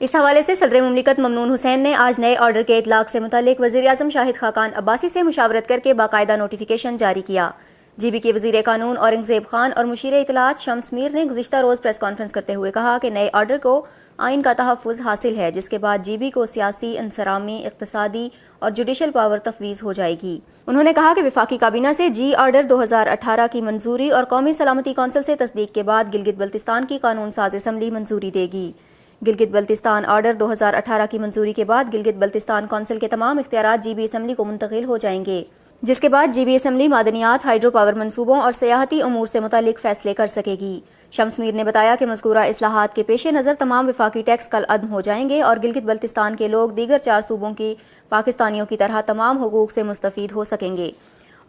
اس حوالے سے صدر مملکت ممنون حسین نے آج نئے آرڈر کے اطلاق سے متعلق وزیراعظم شاہد خاقان عباسی سے مشاورت کر کے باقاعدہ نوٹیفیکیشن جاری کیا۔ جی بی کے وزیر قانون اورنگزیب خان اور مشیر اطلاعات شمس میر نے گزشتہ روز پریس کانفرنس کرتے ہوئے کہا کہ نئے آرڈر کو آئین کا تحفظ حاصل ہے، جس کے بعد جی بی کو سیاسی، انصرامی، اقتصادی اور جوڈیشل پاور تفویض ہو جائے گی۔ انہوں نے کہا کہ وفاقی کابینہ سے جی آرڈر 2018 کی منظوری اور قومی سلامتی کونسل سے تصدیق کے بعد گلگت بلتستان کی قانون ساز اسمبلی منظوری دے گی۔ گلگت بلتستان آرڈر 2018 کی منظوری کے بعد گلگت بلتستان کونسل کے تمام اختیارات جی بی اسمبلی کو منتقل ہو جائیں گے، جس کے بعد جی بی اسمبلی معدنیات، ہائیڈرو پاور منصوبوں اور سیاحتی امور سے متعلق فیصلے کر سکے گی۔ شمس میر نے بتایا کہ مذکورہ اصلاحات کے پیش نظر تمام وفاقی ٹیکس کل عدم ہو جائیں گے اور گلگت بلتستان کے لوگ دیگر 4 صوبوں کی پاکستانیوں کی طرح تمام حقوق سے مستفید ہو سکیں گے۔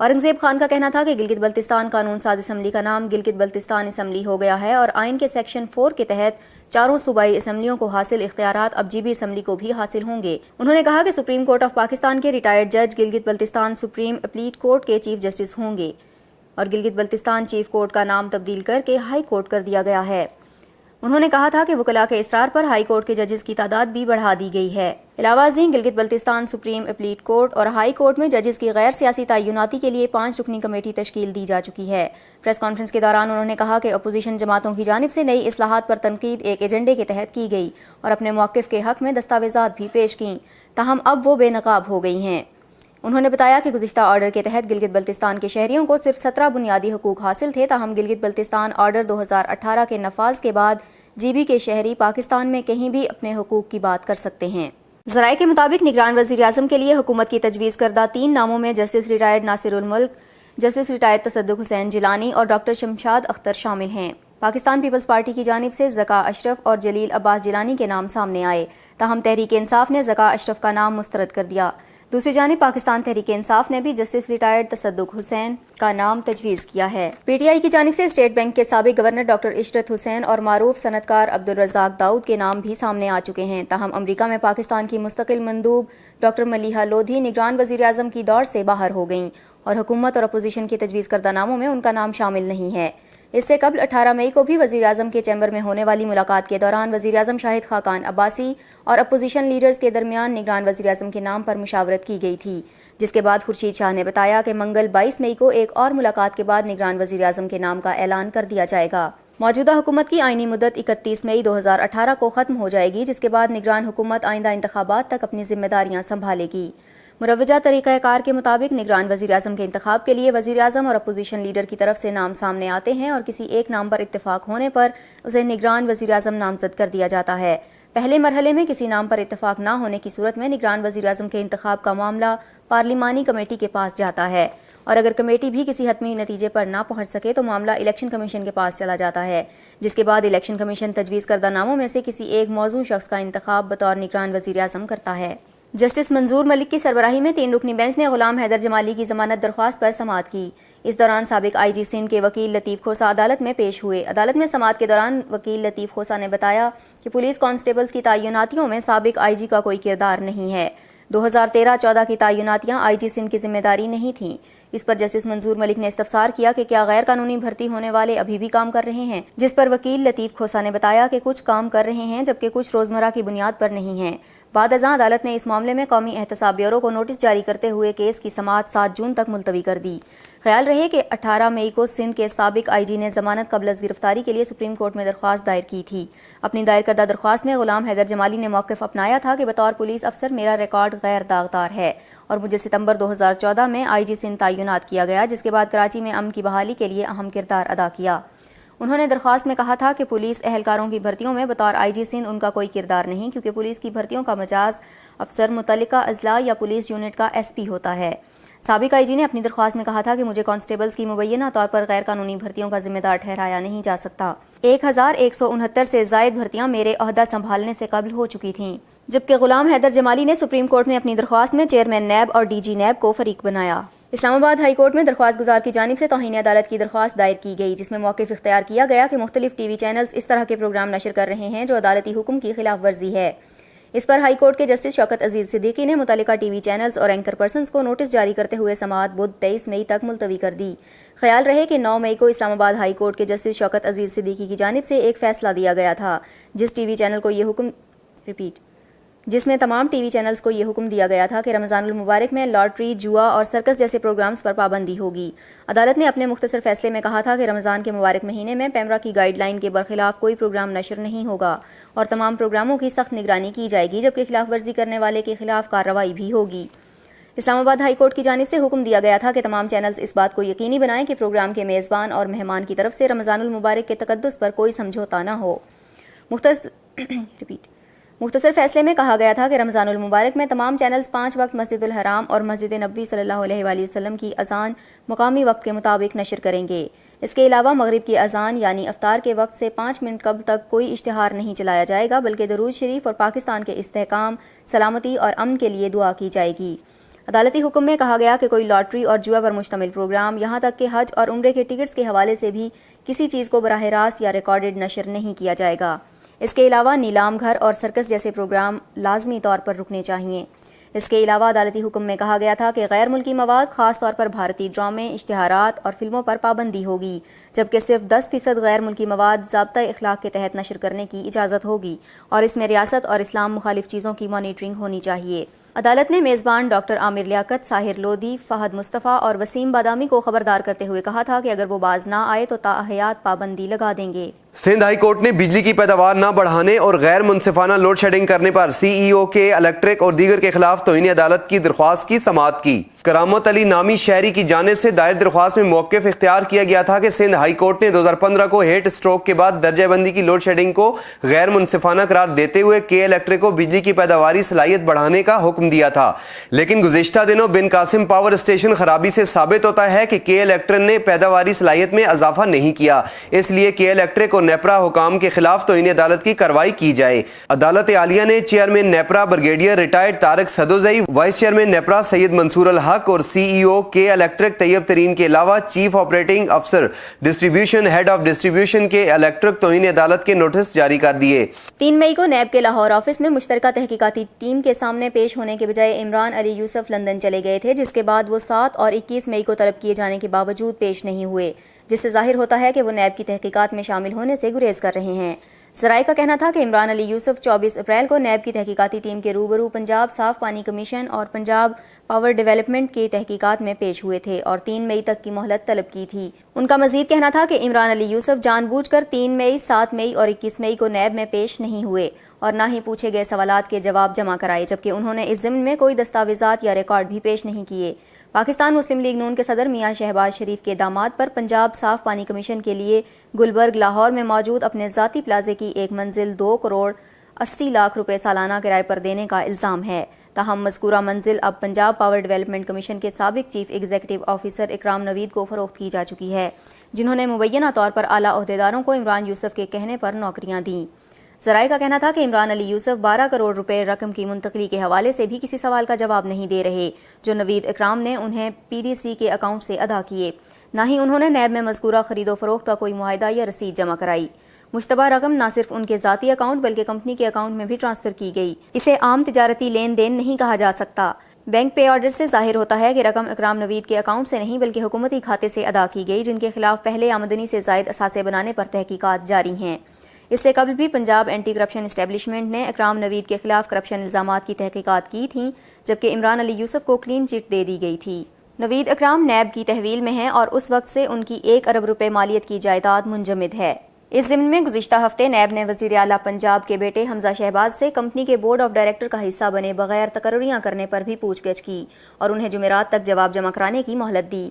اورنگزیب خان کا کہنا تھا کہ گلگت بلتستان قانون ساز اسمبلی کا نام گلگت بلتستان اسمبلی ہو گیا ہے اور آئین کے سیکشن 4 کے تحت 4 صوبائی اسمبلیوں کو حاصل اختیارات اب جی بی اسمبلی کو بھی حاصل ہوں گے۔ انہوں نے کہا کہ سپریم کورٹ آف پاکستان کے ریٹائرڈ جج Gilgit Baltistan supreme appellate court کے چیف جسٹس ہوں گے اور گلگت بلتستان چیف کورٹ کا نام تبدیل کر کے ہائی کورٹ کر دیا گیا ہے۔ انہوں نے کہا تھا کہ وکلاء کے اصرار پر ہائی کورٹ کے ججز کی تعداد بھی بڑھا دی گئی ہے۔ علاوہ ازیں Gilgit Baltistan supreme appellate court اور ہائی کورٹ میں ججز کی غیر سیاسی تعیناتی کے لیے 5 رکنی کمیٹی تشکیل دی جا چکی ہے۔ پریس کانفرنس کے دوران انہوں نے کہا کہ اپوزیشن جماعتوں کی جانب سے نئی اصلاحات پر تنقید ایک ایجنڈے کے تحت کی گئی اور اپنے موقف کے حق میں دستاویزات بھی پیش کیں، تاہم اب وہ بے نقاب ہو گئی ہیں۔ انہوں نے بتایا کہ گزشتہ آرڈر کے تحت گلگت بلتستان کے شہریوں کو صرف 17 بنیادی حقوق حاصل تھے، تاہم گلگت بلتستان آرڈر 2018 کے نفاذ کے بعد جی بی کے شہری پاکستان میں کہیں بھی اپنے حقوق کی بات کر سکتے ہیں۔ ذرائع کے مطابق نگران وزیر اعظم کے لیے حکومت کی تجویز کردہ 3 ناموں میں جسٹس ریٹائرڈ ناصر الملک، جسٹس ریٹائرڈ تصدق حسین جیلانی اور ڈاکٹر شمشاد اختر شامل ہیں۔ پاکستان پیپلز پارٹی کی جانب سے ذکا اشرف اور جلیل عباس جیلانی کے نام سامنے آئے، تاہم تحریک انصاف نے ذکا اشرف کا نام مسترد کر دیا۔ دوسری جانب پاکستان تحریک انصاف نے بھی جسٹس ریٹائرڈ تصدق حسین کا نام تجویز کیا ہے۔ پی ٹی آئی کی جانب سے اسٹیٹ بینک کے سابق گورنر ڈاکٹر عشرت حسین اور معروف صنعت کار عبدالرزاق داؤد کے نام بھی سامنے آ چکے ہیں، تاہم امریکہ میں پاکستان کی مستقل مندوب ڈاکٹر ملیحہ لودھی نگران وزیر اعظم کی دوڑ سے باہر ہو گئیں اور حکومت اور اپوزیشن کی تجویز کردہ ناموں میں ان کا نام شامل نہیں ہے۔ اس سے قبل 18 مئی کو بھی وزیر اعظم کے چیمبر میں ہونے والی ملاقات کے دوران وزیر اعظم شاہد خاقان عباسی اور اپوزیشن لیڈرز کے درمیان نگران وزیر اعظم کے نام پر مشاورت کی گئی تھی، جس کے بعد خورشید شاہ نے بتایا کہ منگل 22 مئی کو ایک اور ملاقات کے بعد نگران وزیر اعظم کے نام کا اعلان کر دیا جائے گا۔ موجودہ حکومت کی آئینی مدت 31 مئی 2018 کو ختم ہو جائے گی، جس کے بعد نگران حکومت آئندہ انتخابات تک اپنی ذمہ داریاں سنبھالے گی۔ مروجہ طریقہ کار کے مطابق نگران وزیر اعظم کے انتخاب کے لیے وزیر اعظم اور اپوزیشن لیڈر کی طرف سے نام سامنے آتے ہیں اور کسی ایک نام پر اتفاق ہونے پر اسے نگران وزیر اعظم نامزد کر دیا جاتا ہے۔ پہلے مرحلے میں کسی نام پر اتفاق نہ ہونے کی صورت میں نگران وزیر اعظم کے انتخاب کا معاملہ پارلیمانی کمیٹی کے پاس جاتا ہے اور اگر کمیٹی بھی کسی حتمی نتیجے پر نہ پہنچ سکے تو معاملہ الیکشن کمیشن کے پاس چلا جاتا ہے، جس کے بعد الیکشن کمیشن تجویز کردہ ناموں میں سے کسی ایک موزوں شخص کا انتخاب بطور نگران وزیر اعظم کرتا ہے۔ جسٹس منظور ملک کی سربراہی میں 3 رکنی بینچ نے غلام حیدر جمالی کی ضمانت درخواست پر سماعت کی۔ اس دوران سابق آئی جی سندھ کے وکیل لطیف کھوسہ عدالت میں پیش ہوئے۔ عدالت میں سماعت کے دوران وکیل لطیف کھوسہ نے بتایا کہ پولیس کانسٹیبلز کی تعیناتیوں میں سابق آئی جی کا کوئی کردار نہیں ہے۔ 2013-14 کی تعیناتیاں آئی جی سندھ کی ذمہ داری نہیں تھیں۔ اس پر جسٹس منظور ملک نے استفسار کیا کہ کیا غیر قانونی بھرتی ہونے والے ابھی بھی کام کر رہے ہیں، جس پر وکیل لطیف کھوسہ نے بتایا کہ کچھ کام کر رہے ہیں جبکہ کچھ روزمرہ کی بنیاد پر نہیں ہیں۔ بعد ازاں عدالت نے اس معاملے میں قومی احتساب بیورو کو نوٹس جاری کرتے ہوئے کیس کی سماعت 7 جون تک ملتوی کر دی۔ خیال رہے کہ 18 مئی کو سندھ کے سابق آئی جی نے ضمانت قبل از گرفتاری کے لیے سپریم کورٹ میں درخواست دائر کی تھی۔ اپنی دائر کردہ درخواست میں غلام حیدر جمالی نے موقف اپنایا تھا کہ بطور پولیس افسر میرا ریکارڈ غیر داغدار ہے اور مجھے ستمبر 2014 میں آئی جی سندھ تعینات کیا گیا، جس کے بعد کراچی میں امن کی بحالی کے لیے اہم کردار ادا کیا۔ انہوں نے درخواست میں کہا تھا کہ پولیس اہلکاروں کی بھرتیوں میں بطور آئی جی سندھ ان کا کوئی کردار نہیں، کیونکہ پولیس کی بھرتیوں کا مجاز افسر متعلقہ اضلاع یا پولیس یونٹ کا ایس پی ہوتا ہے۔ سابق آئی جی نے اپنی درخواست میں کہا تھا کہ مجھے کانسٹیبلز کی مبینہ طور پر غیر قانونی بھرتیوں کا ذمہ دار ٹھہرایا نہیں جا سکتا۔ 1169 سے زائد بھرتیاں میرے عہدہ سنبھالنے سے قبل ہو چکی تھیں، جبکہ غلام حیدر جمالی نے سپریم کورٹ میں اپنی درخواست میں چیئرمین نیب اور ڈی جی نیب کو فریق بنایا۔ اسلام آباد ہائی کورٹ میں درخواست گزار کی جانب سے توہین عدالت کی درخواست دائر کی گئی، جس میں موقف اختیار کیا گیا کہ مختلف ٹی وی چینلز اس طرح کے پروگرام نشر کر رہے ہیں جو عدالتی حکم کی خلاف ورزی ہے۔ اس پر ہائی کورٹ کے جسٹس شوکت عزیز صدیقی نے متعلقہ ٹی وی چینلز اور اینکر پرسنز کو نوٹس جاری کرتے ہوئے سماعت بدھ 23 مئی تک ملتوی کر دی۔ خیال رہے کہ 9 مئی کو اسلام آباد ہائی کورٹ کے جسٹس شوکت عزیز صدیقی کی جانب سے ایک فیصلہ دیا گیا تھا، جس ٹی وی چینل کو یہ حکم جس میں تمام ٹی وی چینلز کو یہ حکم دیا گیا تھا کہ رمضان المبارک میں لاٹری، جوا اور سرکس جیسے پروگرامز پر پابندی ہوگی۔ عدالت نے اپنے مختصر فیصلے میں کہا تھا کہ رمضان کے مبارک مہینے میں پیمرا کی گائیڈ لائن کے برخلاف کوئی پروگرام نشر نہیں ہوگا اور تمام پروگراموں کی سخت نگرانی کی جائے گی، جبکہ خلاف ورزی کرنے والے کے خلاف کارروائی بھی ہوگی۔ اسلام آباد ہائی کورٹ کی جانب سے حکم دیا گیا تھا کہ تمام چینلز اس بات کو یقینی بنائیں کہ پروگرام کے میزبان اور مہمان کی طرف سے رمضان المبارک کے تقدس پر کوئی سمجھوتا نہ ہو۔ مختصر فیصلے میں کہا گیا تھا کہ رمضان المبارک میں تمام چینلز 5 وقت مسجد الحرام اور مسجد نبوی صلی اللہ علیہ وآلہ وسلم کی اذان مقامی وقت کے مطابق نشر کریں گے۔ اس کے علاوہ مغرب کی اذان یعنی افطار کے وقت سے 5 منٹ قبل تک کوئی اشتہار نہیں چلایا جائے گا، بلکہ درود شریف اور پاکستان کے استحکام، سلامتی اور امن کے لیے دعا کی جائے گی۔ عدالتی حکم میں کہا گیا کہ کوئی لاٹری اور جوا پر مشتمل پروگرام، یہاں تک کہ حج اور عمرے کے ٹکٹس کے حوالے سے بھی کسی چیز کو براہ راست یا ریکارڈڈ نشر نہیں کیا جائے گا۔ اس کے علاوہ نیلام گھر اور سرکس جیسے پروگرام لازمی طور پر رکنے چاہیے۔ اس کے علاوہ عدالتی حکم میں کہا گیا تھا کہ غیر ملکی مواد، خاص طور پر بھارتی ڈرامے، اشتہارات اور فلموں پر پابندی ہوگی، جبکہ صرف 10% غیر ملکی مواد ضابطۂ اخلاق کے تحت نشر کرنے کی اجازت ہوگی اور اس میں ریاست اور اسلام مخالف چیزوں کی مانیٹرنگ ہونی چاہیے۔ عدالت نے میزبان ڈاکٹر عامر لیاقت، ساحر لودھی، فہد مصطفیٰ اور وسیم بادامی کو خبردار کرتے ہوئے کہا تھا کہ اگر وہ باز نہ آئے تو تاحیات پابندی لگا دیں گے۔ سندھ ہائی کورٹ نے بجلی کی پیداوار نہ بڑھانے اور غیر منصفانہ لوڈ شیڈنگ کرنے پر سی ای او کے الیکٹرک اور دیگر کے خلاف توہین عدالت کی درخواست کی سماعت کی۔ کرامت علی نامی شہری کی جانب سے دائر درخواست میں موقف اختیار کیا گیا تھا کہ سندھ ہائی کورٹ نے 2015 کو ہیٹ اسٹروک کے بعد درجہ بندی کی لوڈ شیڈنگ کو غیر منصفانہ قرار دیتے ہوئے کے الیکٹرک کو بجلی کی پیداواری صلاحیت بڑھانے کا حکم دیا تھا، لیکن گزشتہ دنوں بن قاسم پاور اسٹیشن خرابی سے ثابت ہوتا ہے کہ کے الیکٹرک نے پیداواری صلاحیت میں اضافہ نہیں کیا، اس لیے کے الیکٹرک اور نیپرا حکام کے خلاف توہین عدالت کی کارروائی کی جائے۔ عدالت عالیہ نے chairman NEPRA brigadier retired Tariq Sadozai, vice chairman NEPRA Syed Mansoor ul Haq اور سی ای او کے الیکٹرک طیب ترین کے علاوہ چیف آپریٹنگ افسر ڈسٹریبیوشن، ہیڈ آف ڈسٹریبیوشن کے الیکٹرک توہین عدالت کے نوٹس جاری کر دیے۔ 3 مئی کو نیب کے لاہور آفس میں مشترکہ تحقیقاتی ٹیم کے سامنے پیش ہونے کے بجائے عمران علی یوسف لندن چلے گئے تھے، جس کے بعد وہ 7 اور 21 مئی کو طلب کیے جانے کے باوجود پیش نہیں ہوئے، جس سے ظاہر ہوتا ہے کہ وہ نیب کی تحقیقات میں شامل ہونے سے گریز کر رہے ہیں۔ ذرائع کا کہنا تھا کہ عمران علی یوسف 24 اپریل کو نیب کی تحقیقاتی ٹیم کے روبرو پنجاب صاف پانی کمیشن اور پنجاب پاور ڈیولپمنٹ کی تحقیقات میں پیش ہوئے تھے اور 3 مئی تک کی مہلت طلب کی تھی۔ ان کا مزید کہنا تھا کہ عمران علی یوسف جان بوجھ کر 3 مئی، 7 مئی اور 21 مئی کو نیب میں پیش نہیں ہوئے اور نہ ہی پوچھے گئے سوالات کے جواب جمع کرائے، جبکہ انہوں نے اس ضمن میں کوئی دستاویزات یا ریکارڈ بھی پیش نہیں کیے۔ پاکستان مسلم لیگ نون کے صدر میاں شہباز شریف کے داماد پر پنجاب صاف پانی کمیشن کے لیے گلبرگ لاہور میں موجود اپنے ذاتی پلازے کی ایک منزل 2 کروڑ 80 لاکھ روپے سالانہ کرائے پر دینے کا الزام ہے۔ تاہم مذکورہ منزل اب پنجاب پاور ڈیولپمنٹ کمیشن کے سابق چیف ایگزیکٹو آفیسر اکرام نوید کو فروخت کی جا چکی ہے، جنہوں نے مبینہ طور پر اعلیٰ عہدیداروں کو عمران یوسف کے کہنے پر نوکریاں دیں۔ ذرائع کا کہنا تھا کہ عمران علی یوسف 12 کروڑ روپے رقم کی منتقلی کے حوالے سے بھی کسی سوال کا جواب نہیں دے رہے، جو نوید اکرام نے انہیں پی ڈی سی کے اکاؤنٹ سے ادا کیے، نہ ہی انہوں نے نیب میں مذکورہ خرید و فروخت کا کوئی معاہدہ یا رسید جمع کرائی۔ مشتبہ رقم نہ صرف ان کے ذاتی اکاؤنٹ بلکہ کمپنی کے اکاؤنٹ میں بھی ٹرانسفر کی گئی۔ اسے عام تجارتی لین دین نہیں کہا جا سکتا۔ بینک پے آرڈر سے ظاہر ہوتا ہے کہ رقم اکرام نوید کے اکاؤنٹ سے نہیں بلکہ حکومتی کھاتے سے ادا کی گئی، جن کے خلاف پہلے آمدنی سے زائد اثاثے بنانے پر تحقیقات جاری ہیں۔ اس سے قبل بھی پنجاب اینٹی کرپشن اسٹیبلشمنٹ نے اکرام نوید کے خلاف کرپشن الزامات کی تحقیقات کی تھیں، جبکہ عمران علی یوسف کو کلین چٹ دے دی گئی تھی۔ نوید اکرام نیب کی تحویل میں ہیں اور اس وقت سے ان کی 1 ارب روپے مالیت کی جائیداد منجمد ہے۔ اس ضمن میں گزشتہ ہفتے نیب نے وزیر اعلیٰ پنجاب کے بیٹے حمزہ شہباز سے کمپنی کے بورڈ آف ڈائریکٹر کا حصہ بنے بغیر تقرریاں کرنے پر بھی پوچھ گچھ کی اور انہیں جمعرات تک جواب جمع کرانے کی مہلت دی۔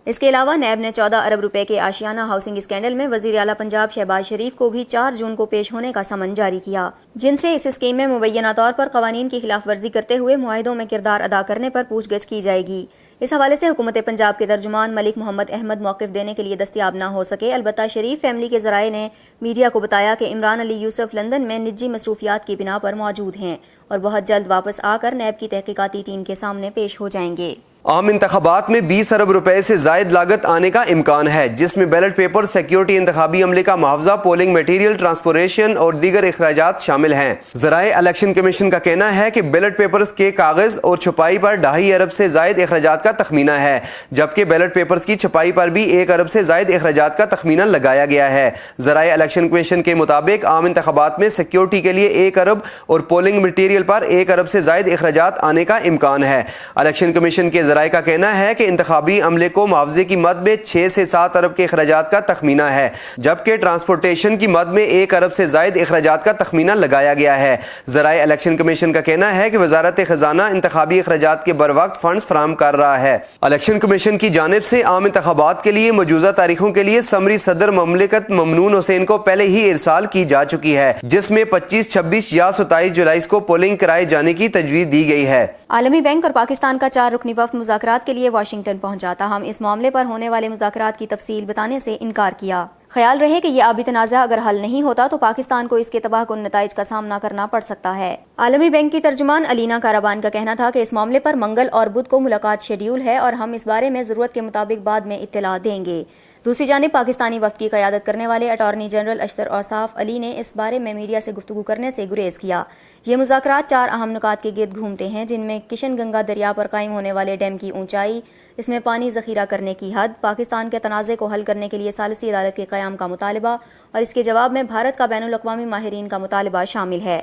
اس کے علاوہ نیب نے 14 ارب روپے کے آشیانہ ہاؤسنگ اسکینڈل میں وزیر اعلیٰ پنجاب شہباز شریف کو بھی 4 جون کو پیش ہونے کا سمن جاری کیا، جن سے اس اسکیم میں مبینہ طور پر قوانین کی خلاف ورزی کرتے ہوئے معاہدوں میں کردار ادا کرنے پر پوچھ گچھ کی جائے گی۔ اس حوالے سے حکومت پنجاب کے ترجمان ملک محمد احمد موقف دینے کے لیے دستیاب نہ ہو سکے، البتہ شریف فیملی کے ذرائع نے میڈیا کو بتایا کہ عمران علی یوسف لندن میں نجی مصروفیات کی بنا پر موجود ہیں اور بہت جلد واپس آ کر نیب کی تحقیقاتی ٹیم کے سامنے پیش ہو جائیں گے۔ عام انتخابات میں 20 ارب روپے سے زائد لاگت آنے کا امکان ہے، جس میں بیلٹ پیپر، سیکیورٹی، انتخابی عملے کا محافظہ، پولنگ میٹیریل، ٹرانسپورٹیشن اور دیگر اخراجات شامل ہیں۔ ذرائع الیکشن کمیشن کا کہنا ہے کہ بیلٹ پیپرز کے کاغذ اور چھپائی پر 2.5 ارب سے زائد اخراجات کا تخمینہ ہے، جبکہ بیلٹ پیپرز کی چھپائی پر بھی 1 ارب سے زائد اخراجات کا تخمینہ لگایا گیا ہے۔ ذرائع الیکشن کمیشن کے مطابق عام انتخابات میں سیکیورٹی کے لیے 1 ارب اور پولنگ میٹیریل پر 1 ارب سے زائد اخراجات آنے کا امکان ہے۔ الیکشن کمیشن کے ذرائع کا کہنا ہے کہ انتخابی عملے کو معاوضے کی مد میں 6 سے 7 ارب کے اخراجات کا تخمینہ ہے، جبکہ ٹرانسپورٹیشن کی مد میں 1 ارب سے زائد اخراجات کا تخمینہ لگایا گیا ہے۔ ذرائع الیکشن کمیشن کا کہنا ہے کہ وزارت خزانہ انتخابی اخراجات کے بروقت فنڈز فراہم کر رہا ہے۔ الیکشن کمیشن کی جانب سے عام انتخابات کے لیے مجوزہ تاریخوں کے لیے سمری صدر مملکت ممنون حسین کو پہلے ہی ارسال کی جا چکی ہے، جس میں 25، 26 یا 27 جولائی کو پولنگ کرائے جانے کی تجویز دی گئی ہے۔ عالمی بینک اور پاکستان کا 4 رکنی وفد مذاکرات کے لیے واشنگٹن پہنچا، تاہم اس معاملے پر ہونے والے مذاکرات کی تفصیل بتانے سے انکار کیا۔ خیال رہے کہ یہ آبی تنازع اگر حل نہیں ہوتا تو پاکستان کو اس کے تباہ کن نتائج کا سامنا کرنا پڑ سکتا ہے۔ عالمی بینک کی ترجمان الینا کارابان کا کہنا تھا کہ اس معاملے پر منگل اور بدھ کو ملاقات شیڈیول ہے اور ہم اس بارے میں ضرورت کے مطابق بعد میں اطلاع دیں گے۔ دوسری جانب پاکستانی وفد کی قیادت کرنے والے اٹارنی جنرل اشتر اوصاف علی نے اس بارے میں میڈیا سے گفتگو کرنے سے گریز کیا۔ یہ مذاکرات 4 اہم نکات کے گرد گھومتے ہیں، جن میں کشن گنگا دریا پر قائم ہونے والے ڈیم کی اونچائی، اس میں پانی ذخیرہ کرنے کی حد، پاکستان کے تنازع کو حل کرنے کے لیے ثالثی عدالت کے قیام کا مطالبہ اور اس کے جواب میں بھارت کا بین الاقوامی ماہرین کا مطالبہ شامل ہے۔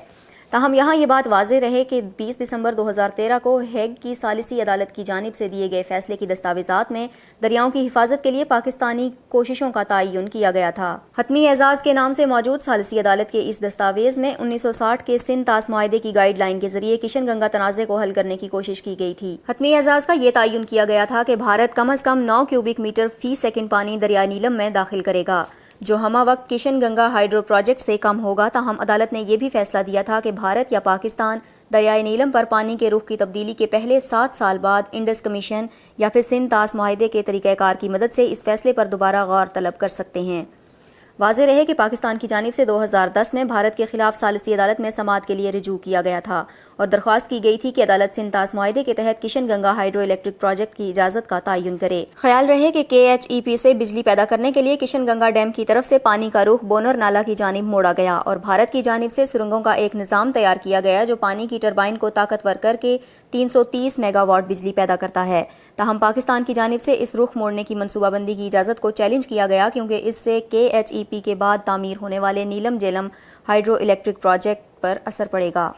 تاہم یہاں یہ بات واضح رہے کہ 20 دسمبر 2013 کو ہیگ کی ثالثی عدالت کی جانب سے دیے گئے فیصلے کی دستاویزات میں دریاؤں کی حفاظت کے لیے پاکستانی کوششوں کا تعین کیا گیا تھا۔ حتمی اعزاز کے نام سے موجود ثالثی عدالت کے اس دستاویز میں 1960 کے سندھ طاس معاہدے کی گائیڈ لائن کے ذریعے کشن گنگا تنازع کو حل کرنے کی کوشش کی گئی تھی۔ حتمی اعزاز کا یہ تعین کیا گیا تھا کہ بھارت کم از کم 9 کیوبک میٹر فی سیکنڈ پانی دریائے نیلم میں داخل کرے گا، جو ہمہ وقت کشن گنگا ہائیڈرو پروجیکٹ سے کم ہوگا۔ تاہم عدالت نے یہ بھی فیصلہ دیا تھا کہ بھارت یا پاکستان دریائے نیلم پر پانی کے رخ کی تبدیلی کے پہلے 7 سال بعد انڈس کمیشن یا پھر سندھ طاس معاہدے کے طریقہ کار کی مدد سے اس فیصلے پر دوبارہ غور طلب کر سکتے ہیں۔ واضح رہے کہ پاکستان کی جانب سے 2010 میں بھارت کے خلاف ثالثی عدالت میں سماعت کے لیے رجوع کیا گیا تھا اور درخواست کی گئی تھی کہ عدالت سندھ طاس معاہدے کے تحت Kishan Ganga hydroelectric project کی اجازت کا تعین کرے۔ خیال رہے کہ KHEP سے بجلی پیدا کرنے کے لیے کشن گنگا ڈیم کی طرف سے پانی کا رخ بونر نالہ کی جانب موڑا گیا اور بھارت کی جانب سے سرنگوں کا ایک نظام تیار کیا گیا جو پانی کی ٹربائن کو طاقتور کر کے 330 میگا واٹ بجلی پیدا کرتا ہے۔ تاہم پاکستان کی جانب سے اس رخ موڑنے کی منصوبہ بندی کی اجازت کو چیلنج کیا گیا کیونکہ اس سے KHEP کے بعد تعمیر ہونے والے نیلم جیلم ہائیڈرو الیکٹرک پروجیکٹ پر اثر پڑے گا۔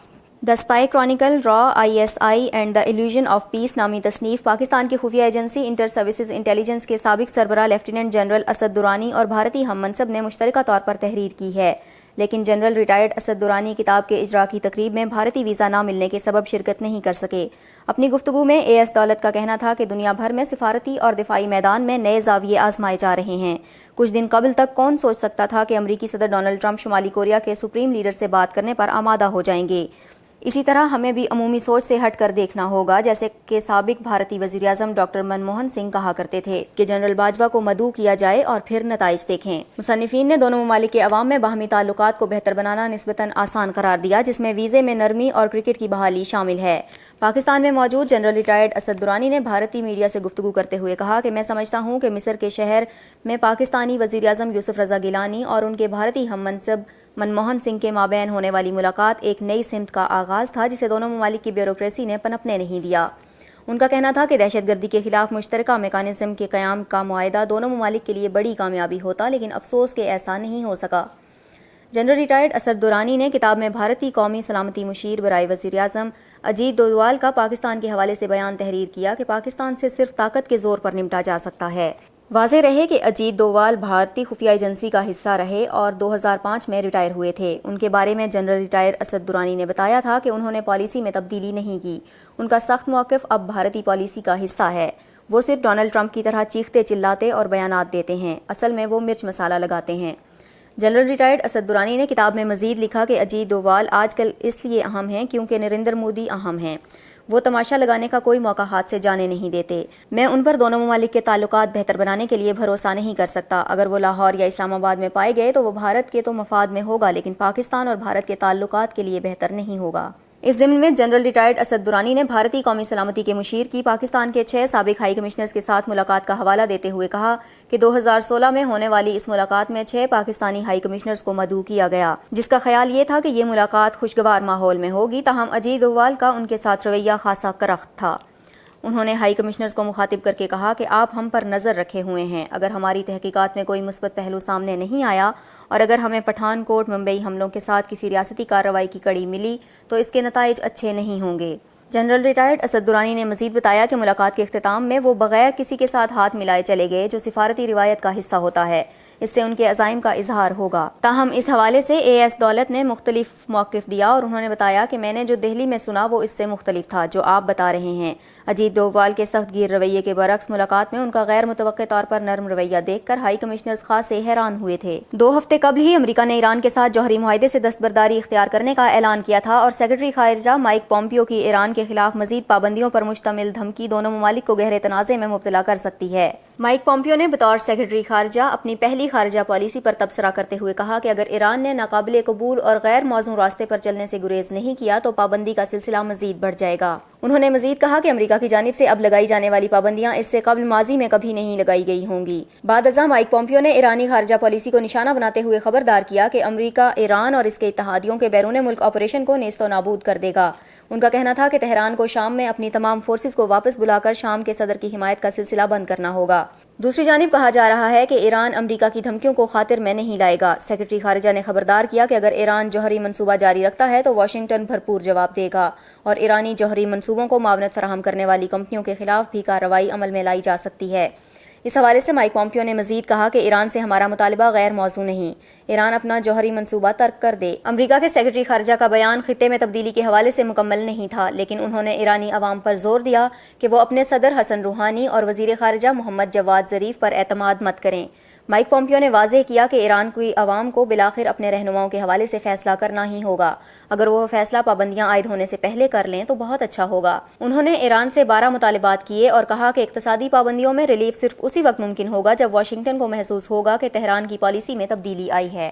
دی اسپائی کرانیکل، را ISI and the illusion of peace نامی تصنیف پاکستان کی خفیہ ایجنسی انٹر سروسز انٹیلیجنس کے سابق سربراہ لیفٹیننٹ جنرل اسد درانی اور بھارتی ہم منصب نے مشترکہ طور پر تحریر کی ہے، لیکن جنرل ریٹائرڈ اسد درانی کتاب کے اجرا کی تقریب میں بھارتی ویزا نہ ملنے کے سبب شرکت نہیں کر سکے۔ اپنی گفتگو میں AS دولت کا کہنا تھا کہ دنیا بھر میں سفارتی اور دفاعی میدان میں نئے زاویے آزمائے جا رہے ہیں۔ کچھ دن قبل تک کون سوچ سکتا تھا کہ امریکی صدر ڈونلڈ ٹرمپ شمالی کوریا کے سپریم لیڈر سے بات کرنے پر آمادہ ہو جائیں گے۔ اسی طرح ہمیں بھی عمومی سوچ سے ہٹ کر دیکھنا ہوگا، جیسے کہ سابق بھارتی وزیر اعظم ڈاکٹر منموہن سنگھ کہا کرتے تھے کہ جنرل باجوہ کو مدعو کیا جائے اور پھر نتائج دیکھیں۔ مصنفین نے دونوں ممالک کے عوام میں باہمی تعلقات کو بہتر بنانا نسبتاً آسان قرار دیا، جس میں ویزے میں نرمی اور کرکٹ کی بحالی شامل ہے۔ پاکستان میں موجود جنرل ریٹائرڈ اسد درانی نے بھارتی میڈیا سے گفتگو کرتے ہوئے کہا کہ میں سمجھتا ہوں کہ مصر کے شہر میں پاکستانی وزیر اعظم یوسف رضا گیلانی اور ان کے بھارتی ہم منصب منموہن سنگھ کے مابین ہونے والی ملاقات ایک نئی سمت کا آغاز تھا جسے دونوں ممالک کی بیوروکریسی نے پنپنے نہیں دیا۔ ان کا کہنا تھا کہ دہشت گردی کے خلاف مشترکہ میکانزم کے قیام کا معاہدہ دونوں ممالک کے لیے بڑی کامیابی ہوتا، لیکن افسوس کہ ایسا نہیں ہو سکا۔ جنرل ریٹائرڈ اسد درانی نے کتاب میں بھارتی قومی سلامتی مشیر برائے وزیر اعظم اجیت ڈووال کا پاکستان کے حوالے سے بیان تحریر کیا کہ پاکستان سے صرف طاقت کے زور پر نمٹا جا سکتا ہے۔ واضح رہے کہ اجیت ڈووال بھارتی خفیہ ایجنسی کا حصہ رہے اور 2005 میں ریٹائر ہوئے تھے۔ ان کے بارے میں جنرل ریٹائر اسد درانی نے بتایا تھا کہ انہوں نے پالیسی میں تبدیلی نہیں کی، ان کا سخت موقف اب بھارتی پالیسی کا حصہ ہے۔ وہ صرف ڈونلڈ ٹرمپ کی طرح چیختے چلاتے اور بیانات دیتے ہیں، اصل میں وہ مرچ مسالہ لگاتے ہیں۔ جنرل ریٹائرڈ اسد درانی نے کتاب میں مزید لکھا کہ اجیت ڈووال آج کل اس لیے اہم ہیں کیونکہ نریندر مودی اہم ہیں۔ وہ تماشا لگانے کا کوئی موقع ہاتھ سے جانے نہیں دیتے۔ میں ان پر دونوں ممالک کے تعلقات بہتر بنانے کے لیے بھروسہ نہیں کر سکتا۔ اگر وہ لاہور یا اسلام آباد میں پائے گئے تو وہ بھارت کے تو مفاد میں ہوگا، لیکن پاکستان اور بھارت کے تعلقات کے لیے بہتر نہیں ہوگا۔ اس ضمن میں جنرل ریٹائرڈ اسد درانی نے بھارتی قومی سلامتی کے مشیر کی پاکستان کے 6 سابق ہائی کمشنرز کے ساتھ ملاقات کا حوالہ دیتے ہوئے کہا کہ 2016 میں ہونے والی اس ملاقات میں 6 پاکستانی ہائی کمشنرز کو مدعو کیا گیا، جس کا خیال یہ تھا کہ یہ ملاقات خوشگوار ماحول میں ہوگی، تاہم اجیت ڈووال کا ان کے ساتھ رویہ خاصا کرخت تھا۔ انہوں نے ہائی کمشنرز کو مخاطب کر کے کہا کہ آپ ہم پر نظر رکھے ہوئے ہیں، اگر ہماری تحقیقات میں کوئی مثبت پہلو سامنے نہیں آیا اور اگر ہمیں پٹھان کوٹ ممبئی حملوں کے ساتھ کسی ریاستی کارروائی کی کڑی ملی تو اس کے نتائج اچھے نہیں ہوں گے۔ جنرل ریٹائرڈ اسد درانی نے مزید بتایا کہ ملاقات کے اختتام میں وہ بغیر کسی کے ساتھ ہاتھ ملائے چلے گئے، جو سفارتی روایت کا حصہ ہوتا ہے، اس سے ان کے عزائم کا اظہار ہوگا۔ تاہم اس حوالے سے AS دولت نے مختلف موقف دیا اور انہوں نے بتایا کہ میں نے جو دہلی میں سنا وہ اس سے مختلف تھا جو آپ بتا رہے ہیں۔ اجیت ڈووال کے سخت گیر رویے کے برعکس ملاقات میں ان کا غیر متوقع طور پر نرم رویہ دیکھ کر ہائی کمشنرز خاصے حیران ہوئے تھے۔ 2 ہفتے قبل ہی امریکہ نے ایران کے ساتھ جوہری معاہدے سے دستبرداری اختیار کرنے کا اعلان کیا تھا اور سیکرٹری خارجہ مائک پومپیو کی ایران کے خلاف مزید پابندیوں پر مشتمل دھمکی دونوں ممالک کو گہرے تنازع میں مبتلا کر سکتی ہے۔ مائک پومپیو نے بطور سیکرٹری خارجہ اپنی پہلی خارجہ پالیسی پر تبصرہ کرتے ہوئے کہا کہ اگر ایران نے ناقابل قبول اور غیر موزوں راستے پر چلنے سے گریز نہیں کیا تو پابندی کا سلسلہ مزید بڑھ جائے گا۔ انہوں نے مزید کہا کہ امریکہ کی جانب سے اب لگائی جانے والی پابندیاں اس سے قبل ماضی میں کبھی نہیں لگائی گئی ہوں گی۔ بعد ازاں مائک پومپیو نے ایرانی خارجہ پالیسی کو نشانہ بناتے ہوئے خبردار کیا کہ امریکہ ایران اور اس کے اتحادیوں کے بیرون ملک آپریشن کو نیست و نابود کر دے گا۔ ان کا کہنا تھا کہ تہران کو شام میں اپنی تمام فورسز کو واپس بلا کر شام کے صدر کی حمایت کا سلسلہ بند کرنا ہوگا۔ دوسری جانب کہا جا رہا ہے کہ ایران امریکہ کی دھمکیوں کو خاطر میں نہیں لائے گا۔ سیکرٹری خارجہ نے خبردار کیا کہ اگر ایران جوہری منصوبہ جاری رکھتا ہے تو واشنگٹن بھرپور جواب دے گا اور ایرانی جوہری منصوبوں کو معاونت فراہم کرنے والی کمپنیوں کے خلاف بھی کارروائی عمل میں لائی جا سکتی ہے۔ اس حوالے سے مائک پومپیو نے مزید کہا کہ ایران سے ہمارا مطالبہ غیر موزوں نہیں، ایران اپنا جوہری منصوبہ ترک کر دے۔ امریکہ کے سیکرٹری خارجہ کا بیان خطے میں تبدیلی کے حوالے سے مکمل نہیں تھا، لیکن انہوں نے ایرانی عوام پر زور دیا کہ وہ اپنے صدر حسن روحانی اور وزیر خارجہ محمد جواد ظریف پر اعتماد مت کریں۔ مائک پومپیو نے واضح کیا کہ ایران کی عوام کو بالآخر اپنے رہنماؤں کے حوالے سے فیصلہ کرنا ہی ہوگا، اگر وہ فیصلہ پابندیاں عائد ہونے سے پہلے کر لیں تو بہت اچھا ہوگا۔ انہوں نے ایران سے 12 مطالبات کیے اور کہا کہ اقتصادی پابندیوں میں ریلیف صرف اسی وقت ممکن ہوگا جب واشنگٹن کو محسوس ہوگا کہ تہران کی پالیسی میں تبدیلی آئی ہے۔